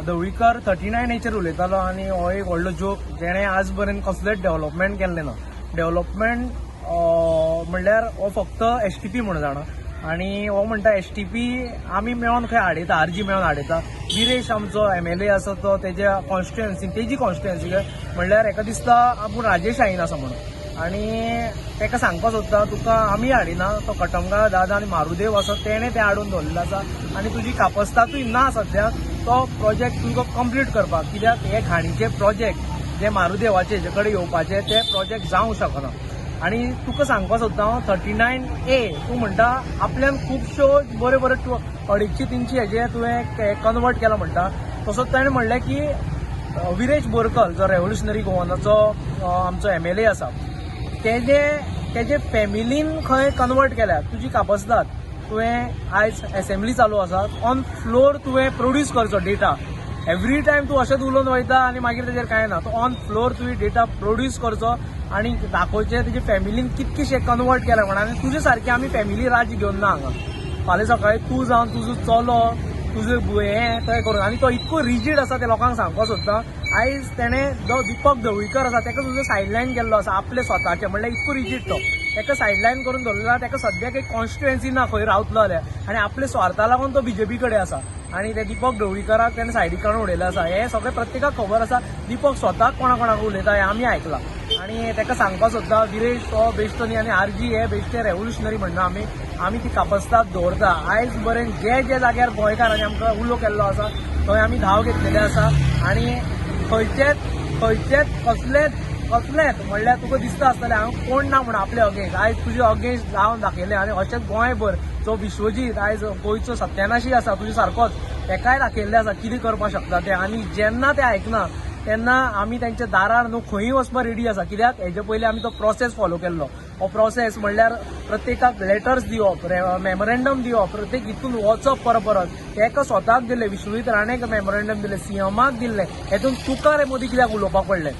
ढवळीकर 39 उलयतालो आनी हो एक व्हडलो जोक जेणे आज पर्यंत कसलेंच डेव्हलपमेंट केल्लें ना. डेव्हलपमेंट म्हणल्यार हो फक्त STP म्हणून जाणा आनी हो म्हणटा STP आमी मेळोन खंय हाडयता, आरजी मेळोन हाडयता. विरेश आमचो MLA आसा तो तेज्या कॉन्स्टिट्युएन्सी तेजी कॉन्स्टिट्युएन्सी म्हणल्यार हेका दिसता आपूण राजेशाहीन आसा म्हणून. आनी तेका सांगपाक सोदता तुका आमी हाडिना, तो कटमगाळ दादा आनी मारुदेव आसा तेणे ते हाडून दवरलेलो आसा आनी तुजी कापस्तातूय ना सद्याक तो प्रोजेक्ट तुका कंप्लीट करपाक. कित्याक हे घाणीचे प्रोजेक्ट जे मारुदेवाचे हेजे कडेन येवपाचे ते प्रोजेक्ट जावंक शकना. आनी तुका सांगपाक सोदता हांव 39A तूं म्हणटा आपल्यान खुबश्यो बऱ्यो बऱ्यो 250-300 हेजे तुवें कन्वर्ट केला म्हणटा. तसोच ताणें म्हणलें की विरेश बोरकर जो रेव्होल्युशनरी गोवनाचो आमचो MLA आसा तेजे फॅमिलीन खंय कन्वर्ट केल्या. तुजी कापस्ताद तुवें आयज असेंब्ली चालू आसा ऑन फ्लोर तुवें प्रोड्यूस करचो डेटा. एवरी टायम तूं अशेंच उलोवन वयता आनी मागीर तेजेर कांय ना. तो ऑन फ्लोर तुवें डेटा प्रोड्यूस करचो आनी दाखोवचें तेजे फॅमिलीन कितकेशे कन्वर्ट केल्या म्हणून. आनी तुजे सारके आमी फॅमिली राज घेवन ना हांगा. फाल्यां सकाळीं तूं जावन तुजो चलो तुजें हें थंय करून आनी तो इतको रिजीड आसा ते लोकांक सांगपाक सोदता. आयज तेणें जो दीपक ढवळीकर आसा तेका तुजो सायडलायन केल्लो आसा आपले स्वताचे म्हणल्यार इतको रिजीड तो. तेका सायडलायन करून दवरलेला. तेका सद्याक एक कॉन्स्टिट्युएन्सी ना खंय रावतलो जाल्यार आनी आपल्या स्वार्था लागून तो BJP कडेन आसा. आनी ते दीपक ढवळीकराक तेणें सायडीक काडून उडयल्लें आसा. हे सगळें प्रत्येकाक खबर आसा. दीपक स्वताक कोणाक उलयता हें आमी आयकलां. आनी तेका सांगपाक सोदता विरेश तो बेश्टो न्ही आनी RG हे बेश्टे रेव्होल्युशनरी म्हणना आमी ती कापस्ताद दवरता. आयज बरें जे जाग्यार गोंयकारांनी आमकां उलो केल्लो आसा थंय आमी धांव घेतलेले आसा. आनी खंयचेच कसलेंच म्हणल्यार तुका दिसता आसतलें हांव कोण ना म्हणून आपले अगेन्स्ट. आयज तुजे अगेन्स्ट जावन दाखयलें आनी अशेंच गोंयभर जो विश्वजीत आयज गोंयचो सत्यानाशी आसा तुजे सारकोच तेकाय दाखयल्लें आसा कितें करपाक शकता ते. आनी जेन्ना ते आयकना तेन्ना आमी तेंच्या दारार न्हू खंयी वचपाक रेडी आसा. कित्याक हेजे पयलीं आमी तो प्रोसेस फॉलो केल्लो. हो प्रोसेस म्हणल्यार प्रत्येकाक लेटर्स दिवप, मेमोरेंडम दिवप, प्रत्येक हितून वचप परत. तेका स्वताक दिले, विश्वजीत राणेक मेमोरेंडम दिले, CMाक दिल्ले. हेतून तुका रे मोदी कित्याक उलोवपाक पडलें.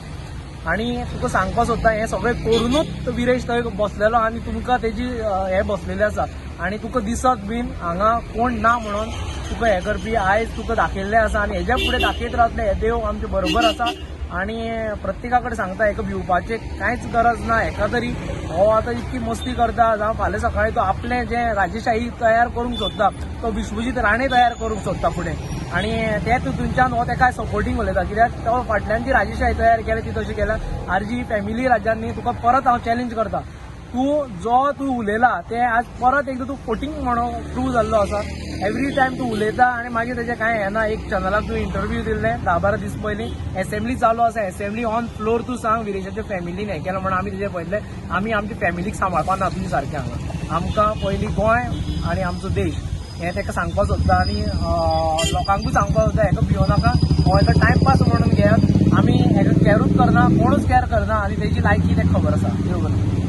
आनी तुका सांगपाक सोदता हें सगळें करूनच विरेश थंय बसलेलो आनी तुमकां तेजी हे बसलेले आसा. आनी तुका दिसत बीन हांगा कोण ना म्हणून तुका हें करपी आयज तुका दाखयल्लें आसा. आनी हेज्या फुडें दाखयत रावतले. हे देव आमचे बरोबर आसा. आनी प्रत्येका कडेन सांगता हेका भिवपाचें कांयच गरज ना. हेका तरी हो आतां इतकी मस्ती करता जावं फाल्यां सकाळीं तो आपलें जें राजेशाही तयार करूंक सोदता तो विश्वजीत राणे तयार करूंक सोदता फुडें. आनी ते तितूनच्यान हो तेका सपोर्टींग उलयता. कित्याक तो फाटल्यान जी राजेशाही तयार केल्या ती तशी केल्या. RG फॅमिली राज्यांनी तुका परत हांव चॅलेंज करता. तूं उलयला ते आज परत एकदां तूं फोटींग म्हणून प्रूव जाल्लो आसा. एवरी टायम तूं उलयता आनी मागीर तेजें कांय हें ना. एक चॅनलाक तूं इंटरव्यू दिल्लें 10-12 दीस पयलीं. असेंब्ली चालू आसा. असेंब्ली ऑन फ्लोर तूं सांग विरेशाच्या फॅमिलीन हें केलां म्हणून आमी तेजें पळयतले. आमी आमच्या फॅमिलीक सांबाळपा ना तुजे सारकें हांगा. आमकां पयलीं गोंय आनी आमचो देश हें तेका सांगपाक सोदता. आनी लोकांकूय सांगपाक सोदता हेका भियो नाका. हो हेका टायमपास म्हणून घेयात. आमी हेका कॅरूच करना, कोणूच कॅर करना आनी तेजी लायकी तेका खबर आसा. देव बरें.